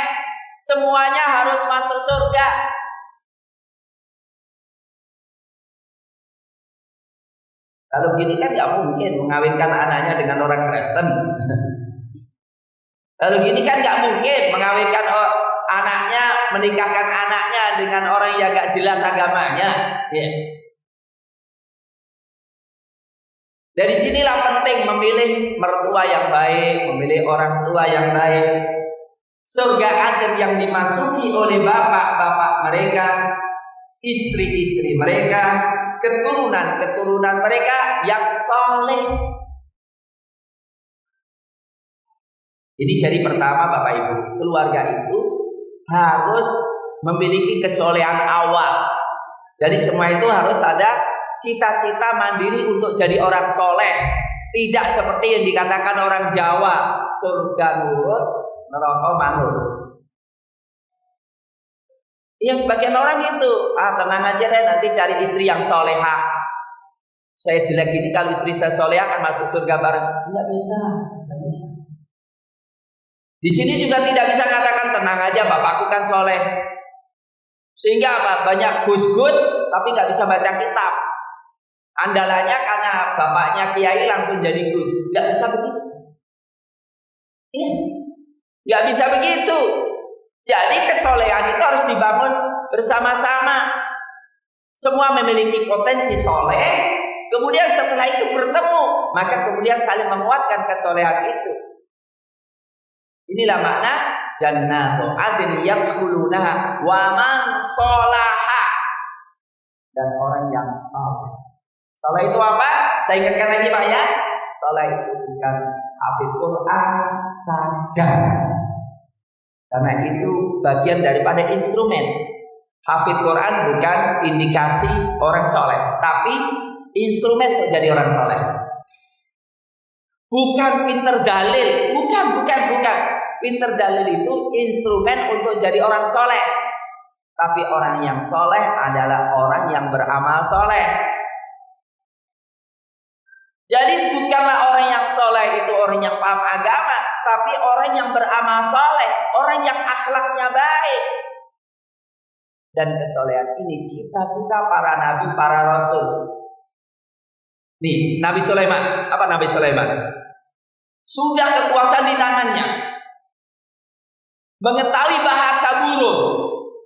semuanya harus masuk surga. Kalau gini kan nggak mungkin mengawinkan anaknya dengan orang Kristen. Kalau gini kan nggak mungkin mengawinkan anaknya, menikahkan anaknya dengan orang yang nggak jelas agamanya. Ya. Dari sinilah penting memilih mertua yang baik, memilih orang tua yang baik. Surga Adn yang dimasuki oleh bapak-bapak mereka, istri-istri mereka, keturunan-keturunan mereka yang saleh. Jadi pertama Bapak Ibu, keluarga itu harus memiliki kesolehan awal. Jadi semua itu harus ada cita-cita mandiri untuk jadi orang soleh. Tidak seperti yang dikatakan orang Jawa, surga nurut, neraka manut. Iya, sebagian orang gitu, tenang aja deh, nanti cari istri yang solehah. Saya jelek ini, kalau istri saya solehah akan masuk surga bareng. Nggak bisa. Di sini juga tidak bisa katakan tenang aja, bapakku kan soleh. Sehingga apa? Banyak gus-gus tapi nggak bisa baca kitab. Andalannya karena bapaknya kiai langsung jadi gus. Nggak bisa begitu. Iya, nggak bisa begitu. Jadi kesolehan itu harus dibangun bersama-sama. Semua memiliki potensi soleh. Kemudian setelah itu bertemu, maka kemudian saling menguatkan kesolehan itu. Inilah makna jannatu adn yadkhulunaha wa man sholaha, dan orang yang saleh. Saleh itu apa? Saya ingatkan lagi Pak ya. Saleh itu bukan hafidz Quran saja. Karena itu bagian daripada instrumen. Hafidz Quran bukan indikasi orang saleh, tapi instrumen untuk jadi orang saleh. Bukan pinter dalil, bukan. Pinter dalil itu instrumen untuk jadi orang soleh. Tapi orang yang soleh adalah orang yang beramal soleh. Jadi bukanlah orang yang soleh itu orang yang paham agama, tapi orang yang beramal soleh, orang yang akhlaknya baik. Dan kesolehan ini cita-cita para nabi, para rasul. Nih, Nabi Sulaiman, apa Nabi Sulaiman? Sudah kekuasaan di tangannya. Mengetahui bahasa burung,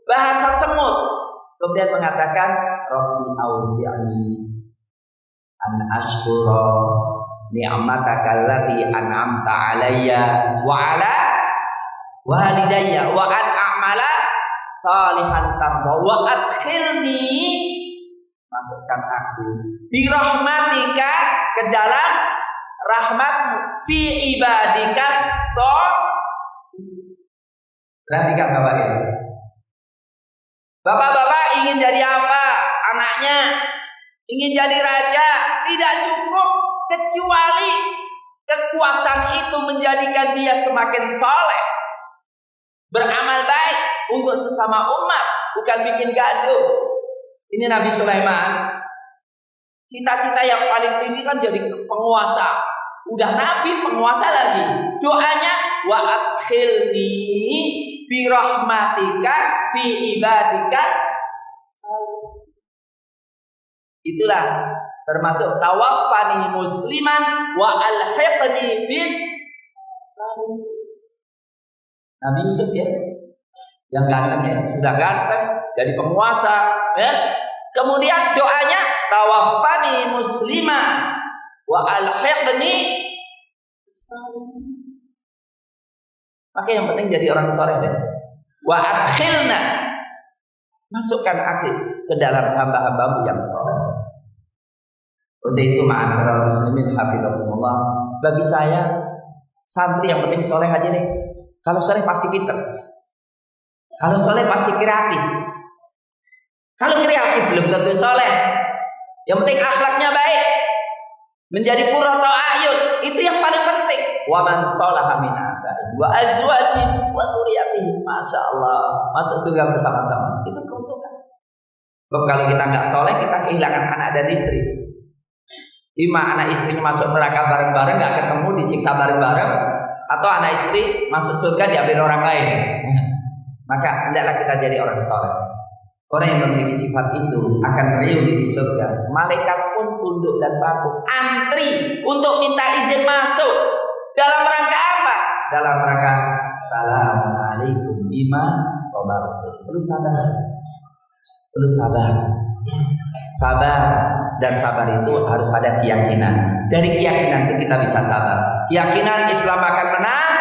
bahasa semut. Kemudian mengatakan, Rabbi auzi'ni an ashkura ni'mataka allati an'amta 'alayya wa 'ala walidayya wa an a'mala salihan tarda wa adkhilni, masukkan aku bi rahmatika ke dalam rahmatmu fi ibadikas Perhatikan Bapak ya. Bapak-bapak ingin jadi apa? Anaknya ingin jadi raja, tidak cukup kecuali kekuasaan itu menjadikan dia semakin soleh, beramal baik untuk sesama umat, bukan bikin gaduh. Ini Nabi Sulaiman, cita-cita yang paling tinggi kan jadi penguasa. Udah nabi, penguasa lagi. Doanya wa adkhilni bi rahmatika fi ibadikas. Itulah termasuk tawaffani musliman wa alhiqni bis. Nabi Yusuf ya, yang ganteng ya, sudah ganteng jadi penguasa ya. Kemudian doanya tawaffani musliman wa alhiqni. Maka yang penting jadi orang soleh deh. Wa adkhilna, masukkan aku ke dalam hamba-hambamu yang soleh. Untuk itu ma'asyiral muslimin hafizakumullah, bagi saya santri yang penting soleh aja deh. Kalau soleh pasti pinter, kalau soleh pasti kreatif. Kalau kreatif belum tentu soleh. Yang penting akhlaknya baik, menjadi qurratu a'yun, itu yang paling penting. Wa man sholaha min abaihim wa azwajihim wa dzurriyyatihim, masyaallah, masuk surga bersama-sama. Itu keuntungan. Kalau kita nggak soleh, kita kehilangan anak dan istri. Lima anak istrinya masuk neraka bareng-bareng, nggak ketemu, disiksa bareng-bareng, atau anak istri masuk surga diambil orang lain. Maka hendaklah kita jadi orang soleh. Orang yang memiliki sifat itu akan reuni di surga. Malaikat pun tunduk dan patuh, antri untuk minta izin masuk. Dalam rangka apa? Dalam rangka Assalamualaikum bima sabartum. Perlu sabar. Perlu sabar. Sabar, dan sabar itu harus ada keyakinan. Dari keyakinan itu kita bisa sabar. Keyakinan Islam akan menang,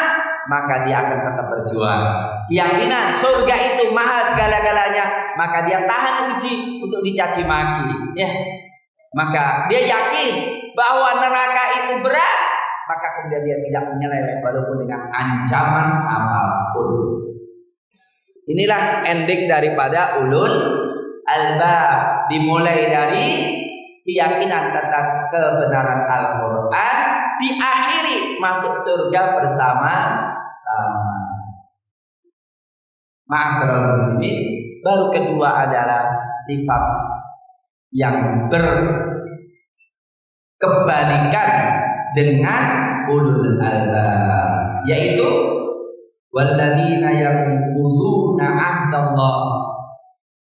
maka dia akan tetap berjuang. keyakinan surga itu mahal segala-galanya, maka dia tahan uji untuk dicaci maki, ya. Maka dia yakin bahwa neraka itu berat, maka kemudian dia tidak menyeleweng walaupun dengan ancaman apapun. Inilah ending daripada ulul albab, dimulai dari keyakinan tentang kebenaran Al-Quran, diakhiri masuk surga bersama-sama. Ma'asyiral muslimin, baru kedua adalah sifat yang berkebalikan dengan ulul albab, yaitu walladzina yanquduna ahdallah,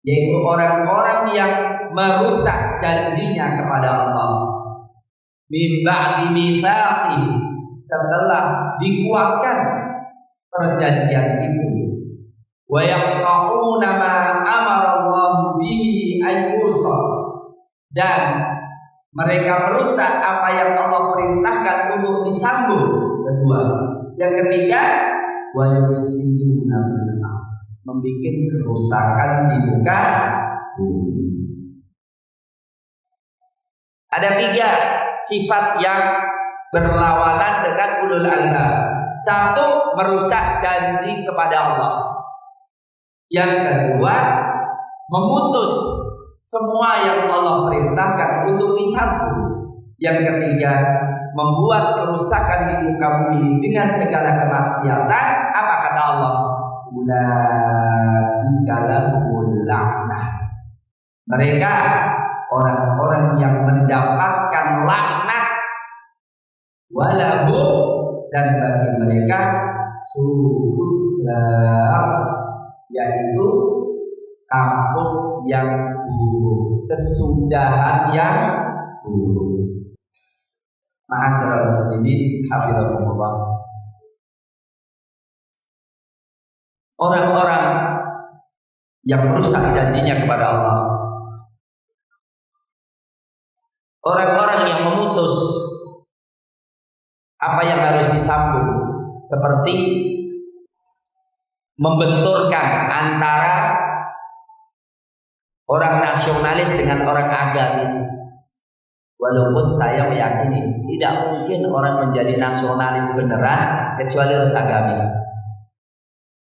yaitu orang-orang yang merusak janjinya kepada Allah min ba'di mitsaqi, setelah dikuatkan perjanjian itu, wa yaqta'una ma amara Allah bihi an yusal, dan mereka merusak apa yang Allah perintahkan untuk disambung. Kedua, yang ketiga, wa yufsiduna fil ardh, membikin kerusakan di muka bumi. Ada 3 sifat yang berlawanan dengan ulul albab. 1, merusak janji kepada Allah. Yang kedua, memutus semua yang Allah perintahkan untuk disambung. Yang ketiga, membuat kerusakan di muka bumi dengan segala kemaksiatan. Apa kata Allah? Ulaika lahumul la'nah, mereka orang-orang yang mendapatkan laknat, walahu, dan bagi mereka su'ud dar, yaitu kampung yang buruk, kesudahan yang buruk. Ma'asyiral muslimin, hafizakumullah. Orang-orang yang merusak janjinya kepada Allah, orang-orang yang memutus apa yang harus disambung, seperti membenturkan antara orang nasionalis dengan orang agamis. Walaupun saya meyakini tidak mungkin orang menjadi nasionalis beneran kecuali harus agamis.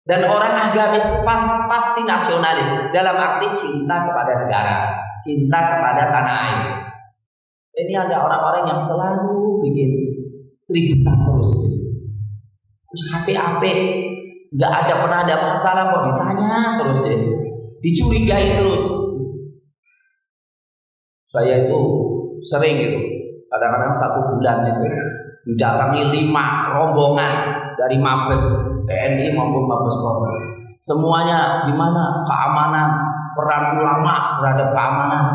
Dan orang agamis pasti nasionalis dalam arti cinta kepada negara, cinta kepada tanah air. Ini ada orang-orang yang selalu bikin keributan terus. Terus ape-ape, nggak ada pernah ada masalah kok ditanya terus ya, dicurigai terus. Saya itu sering gitu, kadang-kadang 1 bulan itu didatangi 5 rombongan dari Mabes TNI maupun Mabes Polri. Semuanya gimana keamanan, peran ulama terhadap keamanan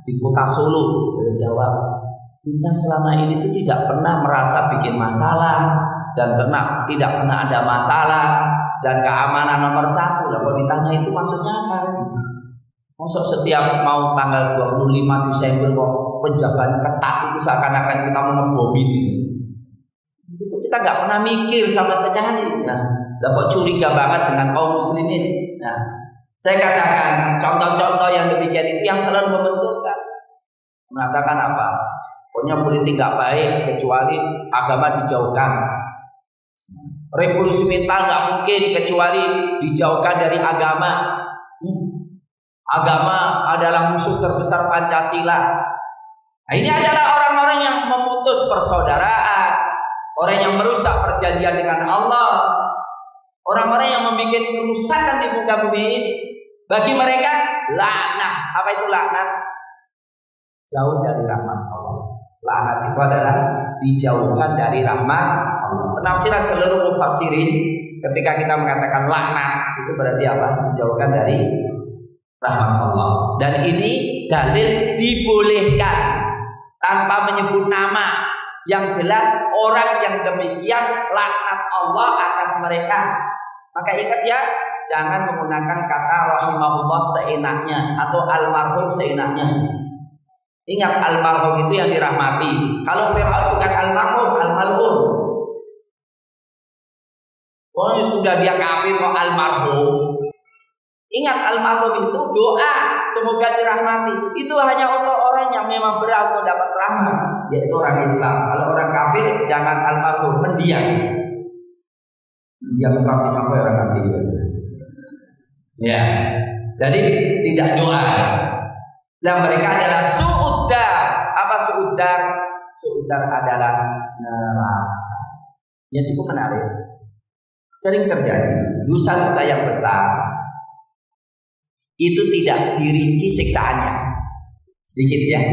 di Kota Solo. Dari jawab, kita selama ini itu tidak pernah merasa bikin masalah dan tidak pernah ada masalah, dan keamanan nomor 1. Lah kalau ditanya itu maksudnya apa? Maksud setiap mau tanggal 25 Desember kok penjagaan ketat itu seakan-akan kita mau ngebom ini. Itu kita nggak pernah mikir sama sekali. Nah, dapat curiga banget dengan kaum muslimin. Nah, saya katakan contoh-contoh yang demikian itu yang selalu membenturkan. Mengatakan apa? Pokoknya politik nggak baik kecuali agama dijauhkan. Revolusi mental nggak mungkin kecuali dijauhkan dari agama. Agama adalah musuh terbesar Pancasila. Nah, ini adalah orang-orang yang memutus persaudaraan, orang yang merusak perjanjian dengan Allah, orang-orang yang membuat kerusakan di muka bumi ini. Bagi mereka laknat. Apa itu laknat? Jauh dari rahmat Allah. Laknat itu adalah dijauhkan dari rahmat Allah. Penafsiran seluruh mufassirin ketika kita mengatakan laknat itu berarti apa? Dijauhkan dari rahmat Allah. Dan ini dalil dibolehkan tanpa menyebut nama. Yang jelas orang yang demikian laknat Allah atas mereka. Maka ingat ya, jangan menggunakan kata rahimahullah seenaknya atau almarhum seenaknya. Ingat, almarhum itu yang dirahmati. Kalau Fir'aun bukan almarhum, al-mal'un. Oh, Pokoknya sudah dia kafir kok almarhum. Ingat almarhum itu doa semoga dirahmati. Itu hanya untuk orang yang memang berat untuk dapat rahmat, yaitu orang Islam. Kalau orang kafir jangan almarhum, mendiam. Mendiam kafir apa orang kafir? Ya. Jadi tidak doa. Dan mereka adalah su'uddar. Apa su'uddar? Su'uddar adalah neraka. Yang cukup menarik. Sering terjadi dosa-dosa yang besar itu tidak dirinci siksaannya. Sedikit ya.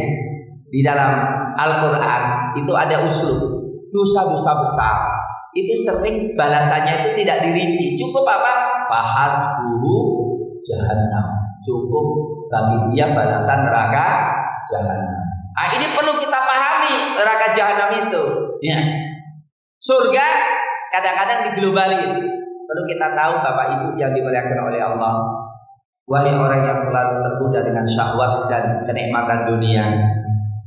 Di dalam Al-Quran itu ada uslub. Dosa-dosa besar itu sering balasannya itu tidak dirinci. Cukup apa? Fahasbuhu jahannam. Cukup bagi dia balasan neraka jahannam. Nah, ini perlu kita pahami neraka jahannam itu. Ya. Surga kadang-kadang diglobalin. Perlu kita tahu Bapak Ibu yang dimuliakan oleh Allah. Wahai orang yang selalu tergoda dengan syahwat dan kenikmatan dunia,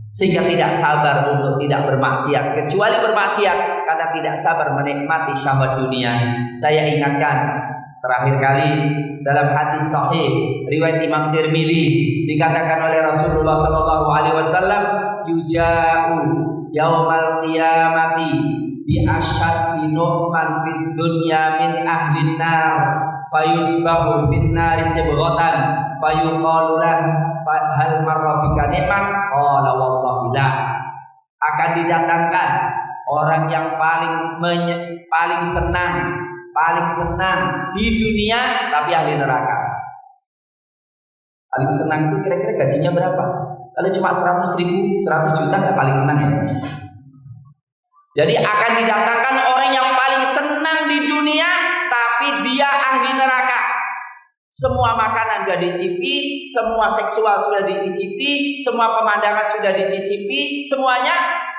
sehingga tidak sabar untuk tidak bermaksiat, kecuali bermaksiat karena tidak sabar menikmati syahwat dunia. Saya ingatkan terakhir kali dalam hadis sahih riwayat Imam Tirmidzi dikatakan oleh Rasulullah SAW, yuja'u yaumal qiyamati bi asyaddi nu'man fid dunya min ahlin nar fayusbahu fin nari sibghatan fayuqalu lahu hal marra bika ni'mah qala wallahi la. Akan didatangkan orang yang paling senang di dunia tapi ahli neraka. Paling senang itu kira-kira gajinya berapa? Kalau cuma 100 ribu, 100 juta nggak paling senang ya? Jadi akan didatangkan orang yang paling senang di dunia tapi dia ahli neraka. Semua makanan sudah dicicipi, semua seksual sudah dicicipi, semua pemandangan sudah dicicipi, semuanya,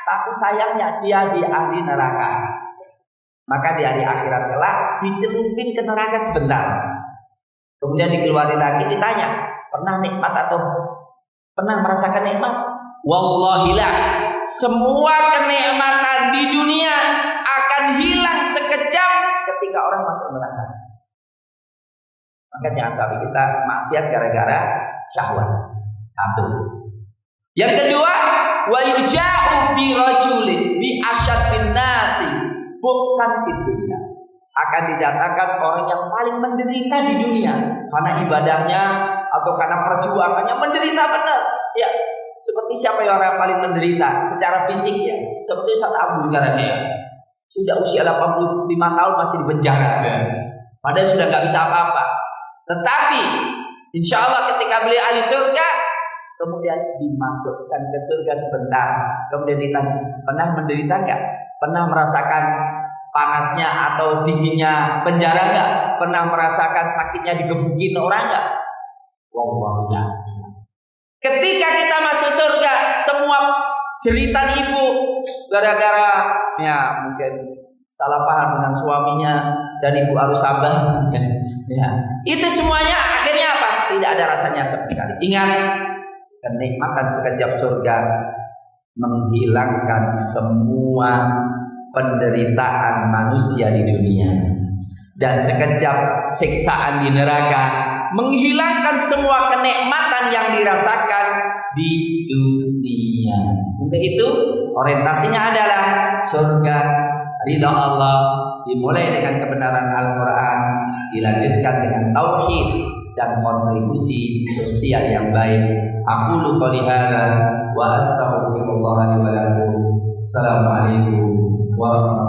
tapi sayangnya dia di ahli neraka. Maka di hari akhirat kelak dicelupin ke neraka sebentar. Kemudian dikeluarin lagi, ditanya, pernah nikmat atau pernah merasakan nikmat? Wallahi la. Semua kenikmatan di dunia akan hilang sekejap ketika orang masuk neraka. Maka jangan sampai kita maksiat gara-gara syahwat. Satu. Yang kedua, wa yuja'u bi rajulin bi asyaddin nasi buksan fid dunya. Akan didatangkan orang yang paling menderita di dunia karena ibadahnya atau karena perjuangannya menderita benar. Ya, seperti siapa yang orang paling menderita secara fisik ya? Seperti Ustaz Abu Garania. Sudah usia 85 tahun masih di penjara. Padahal sudah nggak bisa apa-apa. Tetapi insya Allah ketika beliau ahli surga, kemudian dimasukkan ke surga sebentar. Kemudian ditanya, pernah menderita nggak? Pernah merasakan panasnya atau dinginnya penjara nggak? Pernah merasakan sakitnya digebukin orang nggak? Wallahu a'lam. Ketika kita masuk surga, semua jeritan ibu gara-gara ya mungkin salah paham dengan suaminya dan ibu harus sabar. Ya, itu semuanya akhirnya apa? Tidak ada rasanya sama sekali. Ingat, kenikmatan sekejap surga menghilangkan semua penderitaan manusia di dunia, dan sekejap siksaan di neraka menghilangkan semua kenikmatan yang dirasakan di dunia. Untuk itu orientasinya adalah surga, ridha Allah, dimulai dengan kebenaran Al-Quran, dilanjutkan dengan tauhid dan kontribusi sosial yang baik. Aqulu qouli hadza wa astaghfirullah li wa lakum. Assalamualaikum warahmatullahi wabarakatuh.